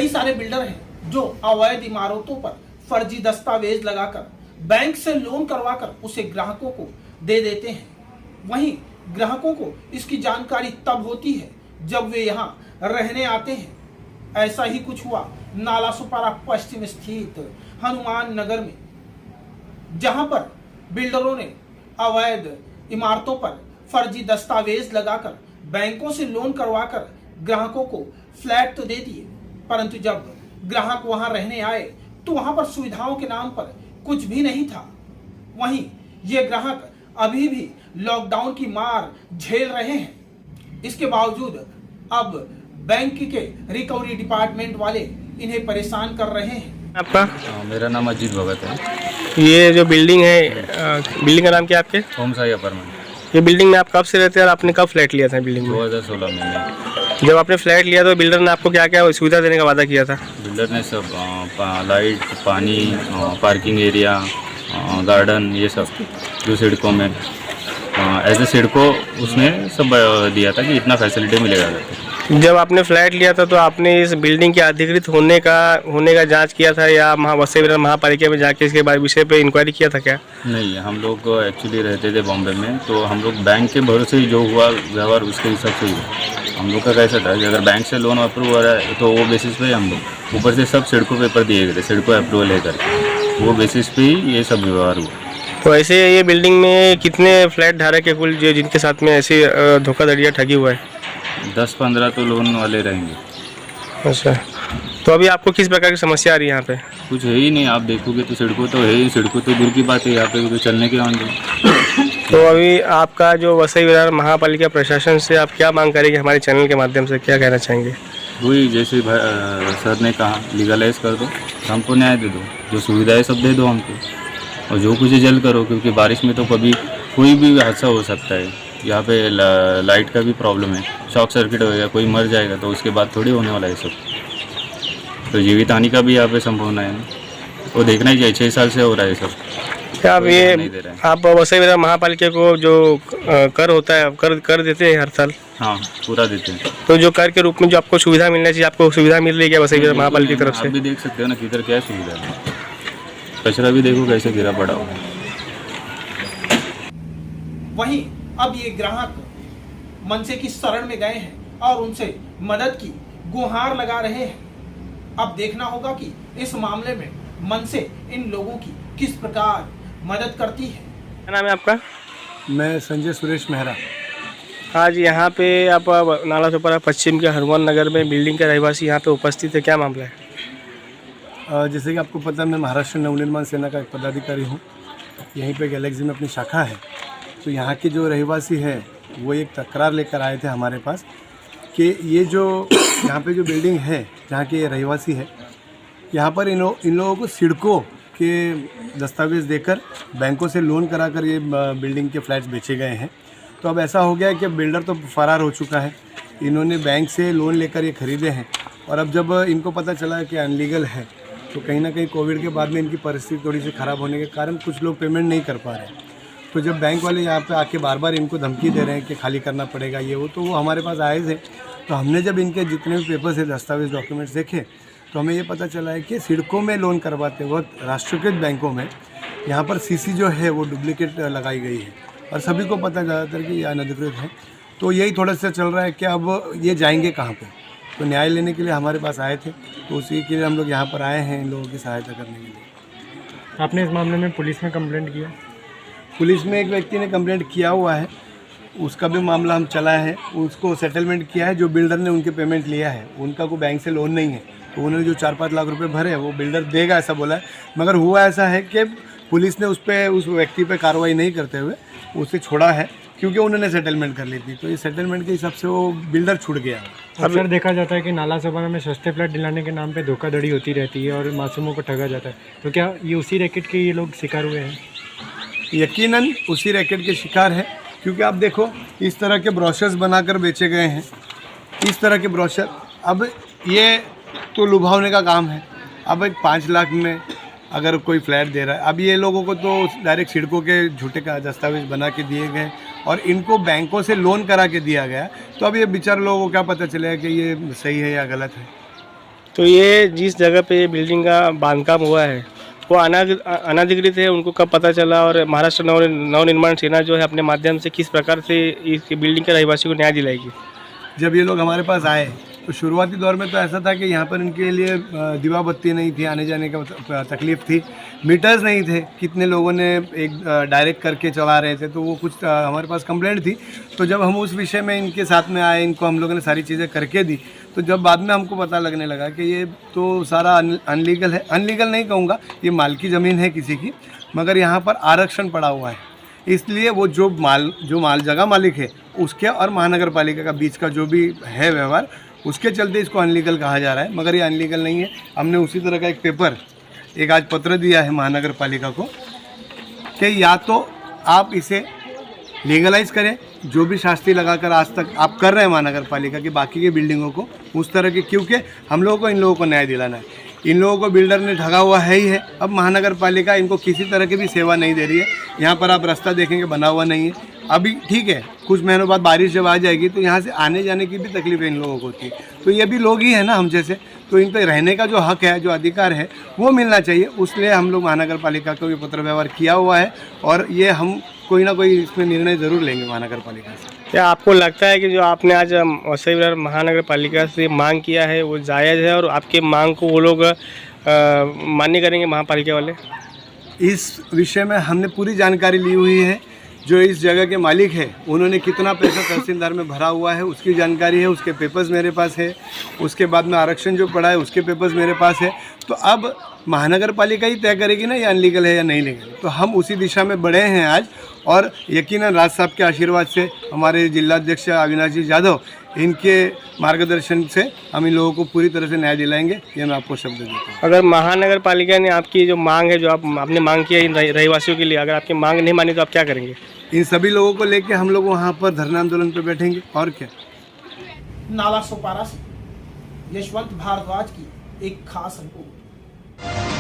कई सारे बिल्डर हैं जो अवैध इमारतों पर फर्जी दस्तावेज लगाकर बैंक से लोन करवाकर उसे ग्राहकों को दे देते हैं। वहीं ग्राहकों को इसकी जानकारी तब होती है जब वे यहाँ रहने आते हैं। ऐसा ही कुछ हुआ नालासोपारा पश्चिम स्थित हनुमान नगर में, जहां पर बिल्डरों ने अवैध इमारतों पर फर्जी दस्तावेज लगाकर बैंकों से लोन करवाकर ग्राहकों को फ्लैट तो दे दिए, परंतु जब ग्राहक वहां रहने आए तो वहां पर सुविधाओं के नाम पर कुछ भी नहीं था। वहीं ये ग्राहक अभी भी लॉकडाउन की मार झेल रहे हैं। इसके बावजूद अब बैंक के रिकवरी डिपार्टमेंट वाले इन्हें परेशान कर रहे हैं। आपका? मेरा नाम अजीत भगत है। ये जो बिल्डिंग है, बिल्डिंग का नाम क्या है आपके? Home Sai apartment. ये बिल्डिंग में आप कब से रहते हैं और आपने कब फ्लैट लिया था बिल्डिंग में? 2016 में। जब आपने फ्लैट लिया तो बिल्डर ने आपको क्या क्या सुविधा देने का वादा किया था? बिल्डर ने सब लाइट, पानी, पार्किंग एरिया, गार्डन, ये सब जो सिडको में एज ए सिडको उसने सब दिया था कि इतना फैसिलिटी मिलेगा। जब आपने फ्लैट लिया था तो आपने इस बिल्डिंग के अधिकृत होने का जांच किया था या वसई विरार महापालिका में जाके इसके बारे विषय पे इंक्वायरी किया था क्या? नहीं, हम लोग एक्चुअली रहते थे बॉम्बे में, तो हम लोग बैंक के भरोसे ही जो हुआ व्यवहार उसके हिसाब से ही हम लोग का कैसा था कि अगर बैंक से लोन अप्रूव हो रहा है तो वो बेसिस पे हम लोग ऊपर से सब सिडको पेपर दिए गए थे, सिडको अप्रूवल लेकर, वो बेसिस पे ही ये सब व्यवहार हुआ। तो ऐसे ये बिल्डिंग में कितने फ्लैट धारक है कुल जो जिनके साथ में ऐसी धोखाधड़ी या ठगी हुआ है? 10-15 तो लोन वाले रहेंगे। अच्छा, तो अभी आपको किस प्रकार की समस्या आ रही है यहाँ पे? कुछ है ही नहीं, आप देखोगे तो सिडको तो है ही, सिडको तो दूर की बात है, यहाँ पे तो चलने के आंदोलन। तो अभी आपका जो वसई विरार महापालिका प्रशासन से आप क्या मांग करेंगे हमारे चैनल के माध्यम से, क्या कहना चाहेंगे? वही जैसे सर ने कहा लीगलाइज कर दो, हमको न्याय दे दो, जो सुविधाएं सब दे दो हमको, और जो कुछ जल्द करो, क्योंकि बारिश में तो कभी कोई भी हादसा हो सकता है। यहाँ पे लाइट का भी प्रॉब्लम है, शॉक सर्किट हो गया, कोई मर जाएगा तो उसके बाद थोड़ी होने वाला है सब, तो जीवित हानि का भी यहाँ पे संभावना है, वो देखना ही चाहिए। 6 साल से हो रहा है सब। क्या आप वसई विरार महापालिका को जो कर होता है कर देते हैं हर साल? हाँ, पूरा देते हैं। तो जो कर के रूप में जो आपको सुविधा मिलना चाहिए, आपको सुविधा मिल रही है क्या वसई विरार महापालिका की तरफ से? आप भी देख सकते हो ना किधर क्या सुविधा है, कचरा भी देखो कैसे गिरा पड़ा हो। वहीं अब ये ग्राहक मनसे की शरण में गए हैं और उनसे मदद की गुहार लगा रहे हैं। अब देखना होगा कि इस मामले में मनसे इन लोगों की किस प्रकार मदद करती है। क्या नाम है आपका? मैं संजय सुरेश मेहरा। आज यहाँ पे आप नालासोपारा पश्चिम के हनुमान नगर में बिल्डिंग का रहवासी यहाँ पे उपस्थित है, क्या मामला है? जैसे कि आपको पता है, मैं महाराष्ट्र नवनिर्माण सेना का एक पदाधिकारी हूँ। यहीं पे गैलेक्सी में अपनी शाखा है। तो यहाँ के जो रहवासी है वो एक तकरार लेकर आए थे हमारे पास कि ये जो यहाँ पे जो बिल्डिंग है जहाँ के ये रहवासी है, यहाँ पर इन लोगों को सिडको के दस्तावेज़ देकर बैंकों से लोन कराकर ये बिल्डिंग के फ्लैट्स बेचे गए हैं। तो अब ऐसा हो गया है कि बिल्डर तो फरार हो चुका है, इन्होंने बैंक से लोन लेकर ये ख़रीदे हैं, और अब जब इनको पता चला कि अनलीगल है तो कहीं ना कहीं कोविड के बाद में इनकी परिस्थिति थोड़ी सी ख़राब होने के कारण कुछ लोग पेमेंट नहीं कर पा रहे हैं। तो जब बैंक वाले यहाँ पे आके बार बार इनको धमकी दे रहे हैं कि खाली करना पड़ेगा ये वो, तो वो हमारे पास आए थे। तो हमने जब इनके जितने भी पेपर्स है, दस्तावेज, डॉक्यूमेंट्स देखे तो हमें ये पता चला है कि सिडको में लोन करवाते वक्त राष्ट्रीयकृत बैंकों में यहाँ पर सीसी जो है वो डुप्लीकेट लगाई गई है, और सभी को पता ज़्यादातर कि ये अनधिकृत है। तो यही थोड़ा सा चल रहा है कि अब ये जाएंगे कहाँ पे। तो न्याय लेने के लिए हमारे पास आए थे, तो उसी के लिए हम लोग यहाँ पर आए हैं इन लोगों की सहायता करने के लिए। आपने इस मामले में पुलिस में कंप्लेंट किया? पुलिस में एक व्यक्ति ने कंप्लेंट किया हुआ है, उसका भी मामला हम चला है, उसको सेटलमेंट किया है। जो बिल्डर ने उनके पेमेंट लिया है, उनका कोई बैंक से लोन नहीं है, तो उन्होंने जो 4-5 लाख रुपए भरे हैं वो बिल्डर देगा ऐसा बोला है। मगर हुआ ऐसा है कि पुलिस ने उस व्यक्ति पे कार्रवाई नहीं करते हुए उसे छोड़ा है, क्योंकि उन्होंने सेटलमेंट कर ली थी। तो ये सेटलमेंट के हिसाब से वो बिल्डर छूट गया। अक्सर देखा जाता है कि नालासोपारा में सस्ते फ्लैट दिलाने के नाम पे धोखाधड़ी होती रहती है और मासूमों को ठगा जाता है, तो क्या ये उसी रैकेट के ये लोग शिकार हुए हैं? यकीनन उसी रैकेट के शिकार है, क्योंकि आप देखो इस तरह के ब्रोशर्स बनाकर बेचे गए हैं, इस तरह के ब्रोशर। अब ये तो लुभावने का काम है। अब एक 5 लाख में अगर कोई फ्लैट दे रहा है, अब ये लोगों को तो डायरेक्ट सिडको के झूठे का दस्तावेज बना के दिए गए और इनको बैंकों से लोन करा के दिया गया। तो अब ये बेचारे लोगों को क्या पता चलेगा कि ये सही है या गलत है। तो ये जिस जगह पे ये बिल्डिंग का बांधकाम हुआ है वो अनाधिकृत है, उनको कब पता चला? और महाराष्ट्र नवनिर्माण सेना जो है अपने माध्यम से किस प्रकार से इस बिल्डिंग के रहवासी को न्याय दिलाएगी? जब ये लोग हमारे पास आए तो शुरुआती दौर में तो ऐसा था कि यहाँ पर इनके लिए दिवा बत्ती नहीं थी, आने जाने का तकलीफ़ थी, मीटर्स नहीं थे, कितने लोगों ने एक डायरेक्ट करके चला रहे थे, तो वो कुछ हमारे पास कंप्लेंट थी। तो जब हम उस विषय में इनके साथ में आए, इनको हम लोगों ने सारी चीज़ें करके दी, तो जब बाद में हमको पता लगने लगा कि ये तो सारा अनलीगल है। अनलीगल नहीं कहूँगा, ये माल की ज़मीन है किसी की, मगर यहाँ पर आरक्षण पड़ा हुआ है, इसलिए वो जो माल जगह मालिक है उसके और महानगर पालिका का बीच का जो भी है व्यवहार, उसके चलते इसको अनलीगल कहा जा रहा है, मगर ये अनलीगल नहीं है। हमने उसी तरह का एक आज पत्र दिया है महानगर पालिका को कि या तो आप इसे लीगलाइज करें, जो भी शास्ति लगाकर आज तक आप कर रहे हैं महानगर पालिका की बाकी की बिल्डिंगों को उस तरह के, क्योंकि हम लोगों को इन लोगों को न्याय दिलाना है। इन लोगों को बिल्डर ने ठगा हुआ है ही है। अब महानगर पालिका इनको किसी तरह की भी सेवा नहीं दे रही है। यहाँ पर आप रास्ता देखेंगे बना हुआ नहीं है। अभी ठीक है, कुछ महीनों बाद बारिश जब आ जाएगी तो यहाँ से आने जाने की भी तकलीफ इन लोगों को होती है। तो ये भी लोग ही है ना हम जैसे, तो इन पर रहने का जो हक है, जो अधिकार है, वो मिलना चाहिए। उसलिए हम लोग महानगर पालिका को ये पत्र व्यवहार किया हुआ है और ये हम कोई ना कोई इसमें निर्णय ज़रूर लेंगे महानगर पालिका से। क्या आपको लगता है कि जो आपने आज वसई विरार महानगर पालिका से मांग किया है वो जायज़ है और आपके मांग को वो लोग मान्य करेंगे महापालिका वाले? इस विषय में हमने पूरी जानकारी ली हुई है। जो इस जगह के मालिक है उन्होंने कितना पैसा तहसीलदार में भरा हुआ है उसकी जानकारी है, उसके पेपर्स मेरे पास है। उसके बाद में आरक्षण जो पड़ा है उसके पेपर्स मेरे पास है। तो अब महानगर पालिका ही तय करेगी ना ये अनलीगल है या नहीं लीगल। तो हम उसी दिशा में बढ़े हैं आज, और यकीनन राज साहब के आशीर्वाद से, हमारे जिलाध्यक्ष अविनाश जी यादव, इनके मार्गदर्शन से हम इन लोगों को पूरी तरह से न्याय दिलाएंगे, ये मैं आपको शब्द देता हूँ। अगर महानगर पालिका ने आपकी जो मांग है, जो आपने मांग किया इन रहवासियों के लिए, अगर आपकी मांग नहीं मानी तो आप क्या करेंगे? इन सभी लोगों को लेके हम लोग वहाँ पर धरना आंदोलन पे बैठेंगे और क्या। नाला सोपारा से यशवंत भारद्वाज की एक खास रिपोर्ट।